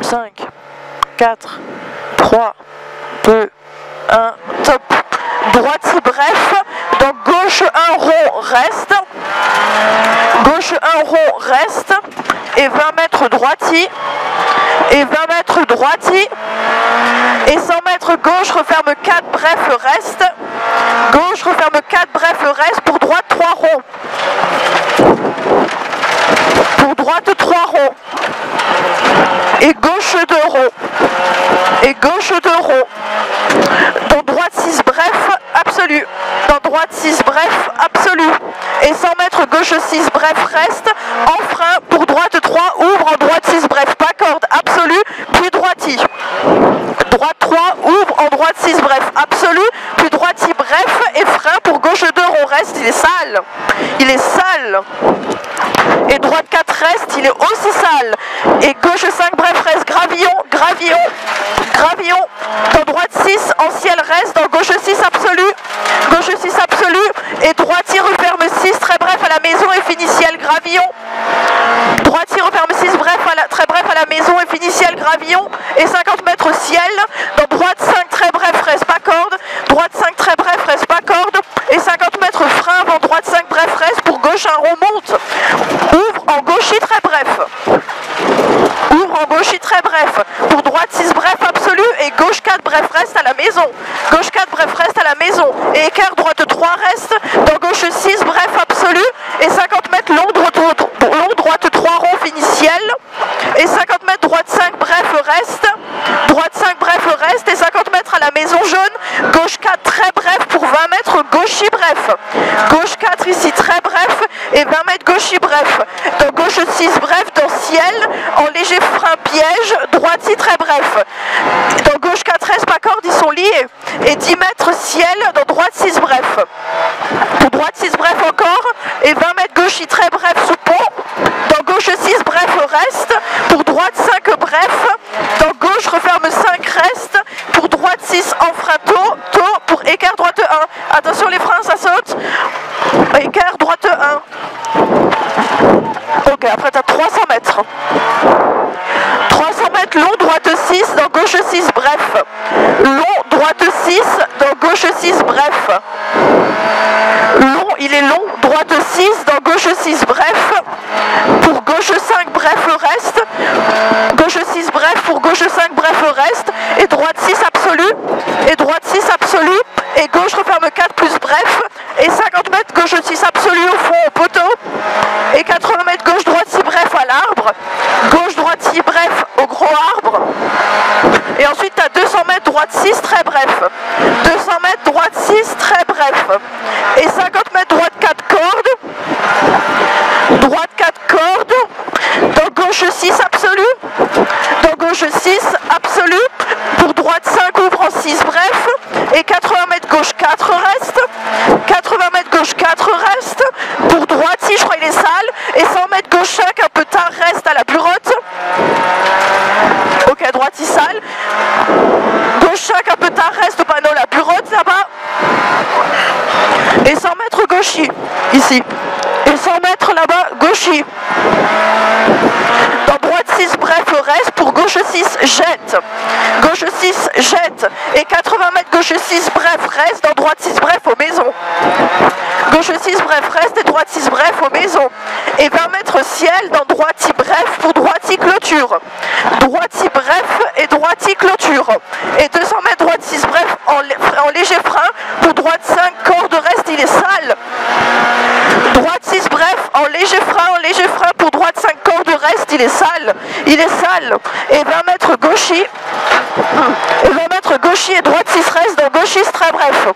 5, 4, 3, 2, 1, top. Droitier bref, donc gauche 1 rond reste, gauche 1 rond reste, et 20 mètres droitier, et 20 mètres droitier, et 100 mètres gauche, referme 4 bref reste, gauche referme 4 bref reste, pour droite 3 ronds, pour droite 3 ronds, et gauche 2 ronds, et gauche 2 ronds, dans droite 6 bref absolu, dans droite 6 bref absolu, et 100 mètres gauche 6 bref reste, en frein pour droite 3 ouvre, en droite 6 bref pas corde absolu, puis droitier, droite 3 ouvre, en droite 6 bref absolu, puis droitier bref et frein pour gauche 2 rond reste, il est sale, et droite 4 reste, il est aussi sale, et gauche 5 bref reste, gravillon, gravillon, gravillon, dans droite 6 en ciel reste, dans gauche 6 absolu, et droitier referme 6 très bref à la maison et finit ciel, gravillon, droitier referme 6 bref très bref à la maison et finit ciel, gravillon, et 50 mètres ciel, dans droite 5 très bref reste pas corde, droite 5 très bref reste pas corde, et 50 mètres frein avant droite 5 bref reste, pour gauche un rond monte, ouvre en gauchis très bref, ouvre en gauchis très bref, pour droite 6 bref absolu, et gauche 4 bref reste à la maison, gauche 4 bref reste à la maison, et écart droite 3 reste, dans gauche 6 bref absolu, et 50 mètres long droite 3 rond finit ciel, et 50 mètres droite 5 bref reste, droite 5 bref reste, et 50 mètres à la maison jaune, gauche 4 très bref pour 20 mètres gauchis bref, gauche 4 ici très bref, et 20 mètres gauchis bref, dans gauche 6 bref dans ciel, en léger frein piège, droitier très bref, dans gauche 4 reste pas corde, ils sont liés, et 10 mètres ciel, dans droite 6 bref, pour droite 6 bref encore, et 20 mètres gauchis très bref sous pont, dans gauche 6 bref reste, pour droite 5 bref, dans gauche referme 5 reste, pour droite 6 en frein tôt, pour écart droite 1, attention les freins ça saute, écart droite 1, ok après t'as 300 mètres, 300 mètres long droite 6, dans gauche 6 bref, long droite 6, dans gauche 6 bref, long il est long, droite 6, dans gauche 6 bref, pour gauche 5 bref reste, gauche 6 bref pour gauche 5 bref reste, et droite 6 absolu, et droite 6 absolu, et gauche referme 4 plus bref, et 50 mètres gauche 6 absolu au fond au poteau, et 80 mètres gauche droite 6 bref à l'arbre, gauche droite 6 bref au gros arbre, et ensuite tu as 200 mètres droite 6 très bref, 200 mètres droite 6 très bref, et 50 mètres droite 4 cordes, droite 4 cordes, dans gauche 6 absolu, dans gauche 6 absolu, pour droite 5 ouvre en 6 bref, et 80 mètres gauche 4 reste, 80 mètres gauche 4 reste, pour droite 6 je crois il est sale, et 100 mètres gauche 5 un peu tard reste à la burotte, ok droite 6 sale, gauche 5 un peu tard reste au panneau la burotte là-bas, et 100 mètres gauchis ici, et 100 mètres là-bas gauchis, dans droite 6 bref reste, pour gauche 6 jette, gauche 6 jette, et 80 mètres gauche 6 bref reste, dans droite 6 bref aux maisons, gauche 6 bref reste, et droite 6 bref aux maisons, et 20 mètres ciel, dans droite bref pour droite clôture, droite bref et droite clôture, et 200 mètres droite 6 bref en léger frein, pour droite 5 corde reste, il est sale, droite 6 bref en léger frein pour droite 5 corde reste, il est sale, et 20 mètres gauchis, et droite 6 reste, dans gauche 6 très bref,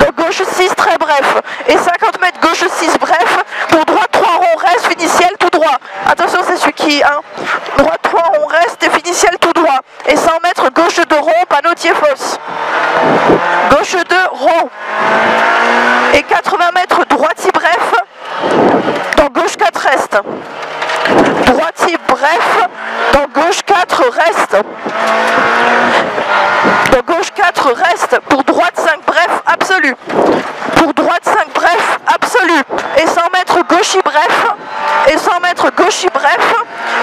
dans gauche 6 très bref, et 50 mètres gauche 6 bref, pour droite 3 rond reste, finiciel tout droit, attention c'est celui qui, droite 3 rond reste, et finiciel tout droit, et 100 mètres gauche 2 rond, panotier fosse, gauche 2 rond, et 80 mètres droitier bref, dans gauche 4 reste, droitier bref, dans gauche 4 reste, dans gauche 4 reste, pour droite 5 bref absolu, pour droite 5 bref absolu, et 100 mètres gauchis bref, et 100 mètres gauchis bref,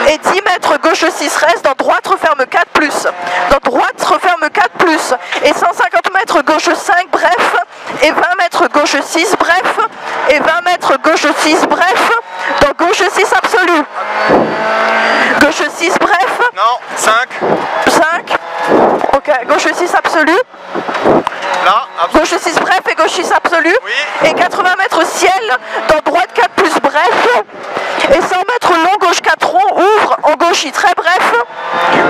et 10 mètres gauche 6 reste, dans droite referme 4 plus, dans droite referme 4 plus, et 150 mètres gauche 5 bref, et 20 mètres gauche 6 bref, et 20 mètres gauche 6 bref, dans gauche 6 absolu. Gauche 6 bref. Non, 5. 5. Ok, gauche 6 absolu. Là, gauche 6 bref et gauche 6 absolu. Oui. Et 80 mètres ciel, dans droite 4 plus bref. Et 100 mètres long, gauche 4 rond, ouvre en gauche très bref.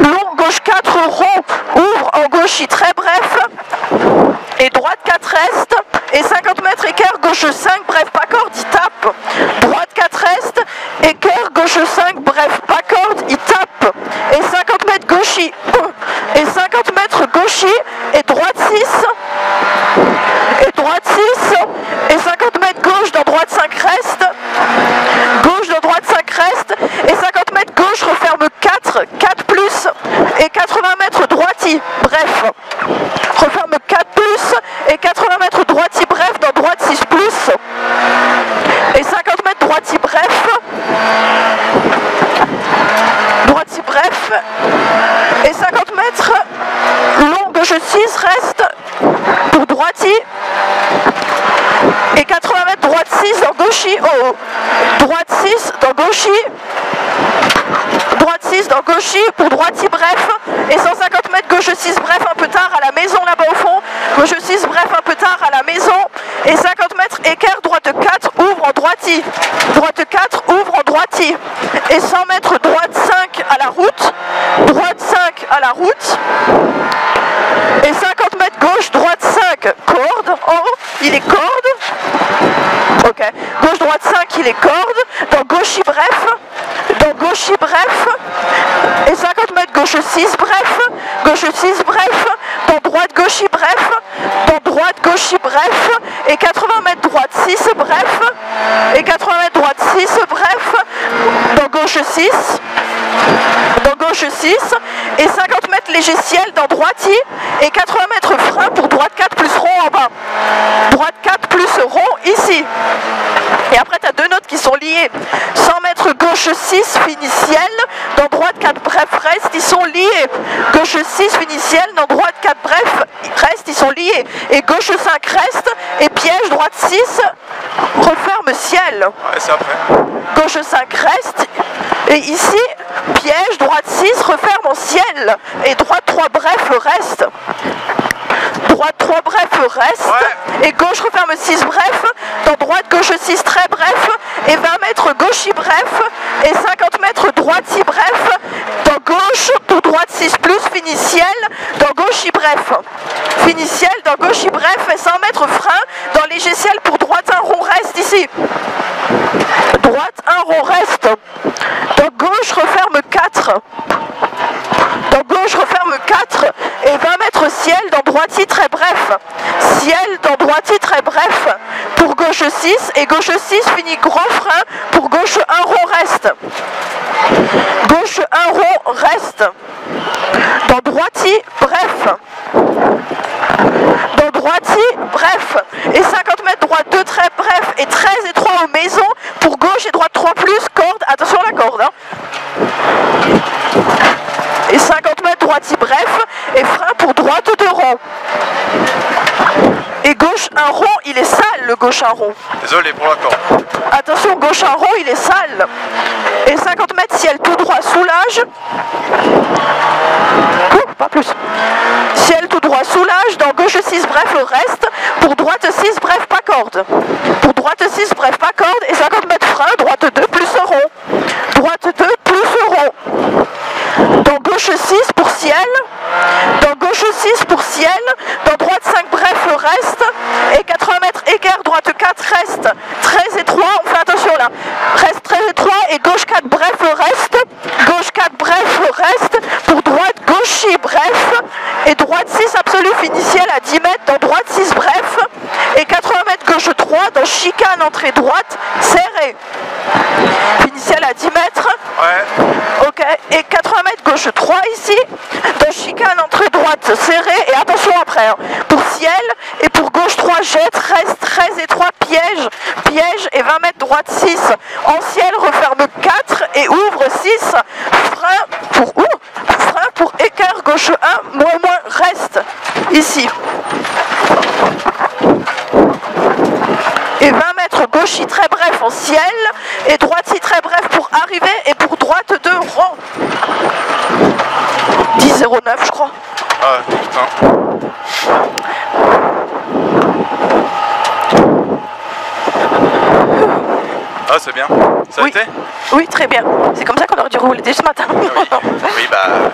Long, gauche 4 rond, ouvre en gauche très bref. Et droite 4 reste. Et 50 mètres écart, gauche 5, bref, pas corde, il tape. Droite 4 reste. Écart, gauche 5, bref, pas corde, il tape. Et 50 mètres gauchis. Et 50 mètres gauchis. Et droite 6. Et droite 6. Et 50 mètres gauche, dans droite 5 reste. Gauche, dans droite 5 reste. Et 50 mètres gauche, referme 4. 4 plus. Et 80 mètres droiti. Bref. Referme 4 plus. Et 80 mètres droiti. Bref, dans droite 6 plus. Et 50 mètres droiti. Bref. Droiti. Bref. Et 50 mètres long, gauche 6 reste. Pour droiti. Et 80 mètres droite 6 dans gauchi. Oh, droite 6 dans gauchi. Droite 6 dans gauchi pour droiti bref. Et 150 mètres gauche 6 bref un peu tard à la maison là-bas au fond. Gauche 6 bref un peu tard à la maison. Et 50 mètres écart droite 4 ouvre en droiti. Droite 4 ouvre en droiti. Et 100 mètres droite 5 à la route. Droite 5 à la route. Et 50 mètres gauche droite 5 corde. Oh, il est corde. Ok. Gauche droite 5 il est corde. Dans gauchi bref. Dans gauchi bref. Et 50 mètres gauche 6 bref. Gauche 6 bref. Dans droite gauchi bref. Dans droite gauchi bref. Et 80 mètres droite 6 bref. Et 80 mètres droite 6 bref. Dans gauche 6. Dans gauche 6. Et 50 mètres léger ciel dans droiti. Et 80 mètres frein pour droite 4 plus rond en bas. Droite 4 plus rond ici. Et après tu as deux notes qui sont liées. 100 mètres gauche 6 fini ciel. Dans droite 4 bref reste, ils sont liés. Gauche 6 fini ciel. Dans droite 4 bref reste, ils sont liés. Et gauche 5 reste. Et piège droite 6 referme ciel. Ouais, c'est après. Gauche 5 reste. Et ici, piège, droite 6, referme en ciel. Et droite 3 bref reste. Droite 3 bref reste. Ouais. Et gauche referme 6 bref. Dans droite gauche 6 très bref. Et 20 mètres gauchi bref. Et 50 mètres droiti bref. Dans gauche pour droite 6 plus fini ciel. Dans gauchi bref. Fini ciel dans gauchi bref. Et 100 mètres frein. Dans léger ciel pour droite 1 rond reste ici. Droite 1 rond reste. Dans gauche referme 4. Dans gauche referme 4 et 20 mètres ciel dans droiti très bref. Ciel dans droiti très bref pour gauche 6 et gauche 6 finit grand frein pour gauche 1 rond reste. Gauche 1 rond reste. Dans droiti bref. Dans droiti bref. Et 50 mètres droite 2 très bref et 13 et 3 aux maisons pour gauche et droite 3 plus corde. Attention à la corde. Hein. Et 50 mètres droiti bref et frein pour droite 2 rond. Et gauche 1 rond, il est sale le gauche 1 rond. Désolé pour la corde. Attention, gauche 1 rond, il est sale. Et 50 mètres ciel tout droit soulage. Pas plus. Ciel tout droit soulage. Dans gauche 6 bref reste. Pour droite 6 bref pas corde. Pour droite 6 bref pas corde. Et 50 mètres frein, droite 2 plus rond. Droite 2 plus rond. Dans gauche 6 pour ciel. Dans gauche 6 pour ciel. Dans droite 5 bref reste. Et 80 mètres écart, droite 4 reste. 13 et 3, on fait attention là. Reste 13 et 3 et gauche 4 bref reste. Gauche 4 bref reste. Pour droite gauchi bref. Et droite 6 absolu fini ciel à 10 mètres. Dans droite 6 bref. Et 80 mètres gauche 3 dans chicane entrée droite serré. Fini ciel à 10 mètres. Ouais. Ok. Et 80 mètres gauche 3 ici. Dans chicane entrée droite serré. Et attention après. Hein. Pour ciel et pour gauche 3 jette. Reste 13 et 3 piège. Piège et 20 mètres droite 6. En ciel referme 4 et ouvre 6. Frein frein pour écart gauche 1, moins, reste ici. Et 20 mètres gauchis très bref en ciel et droiti très bref pour arriver et pour droite 2 rang. 10,09 je crois. Ah putain. Ah c'est bien. Ça a Oui. été? Oui, très bien. C'est comme ça qu'on aurait dû rouler dès ce matin. Oui, oui bah...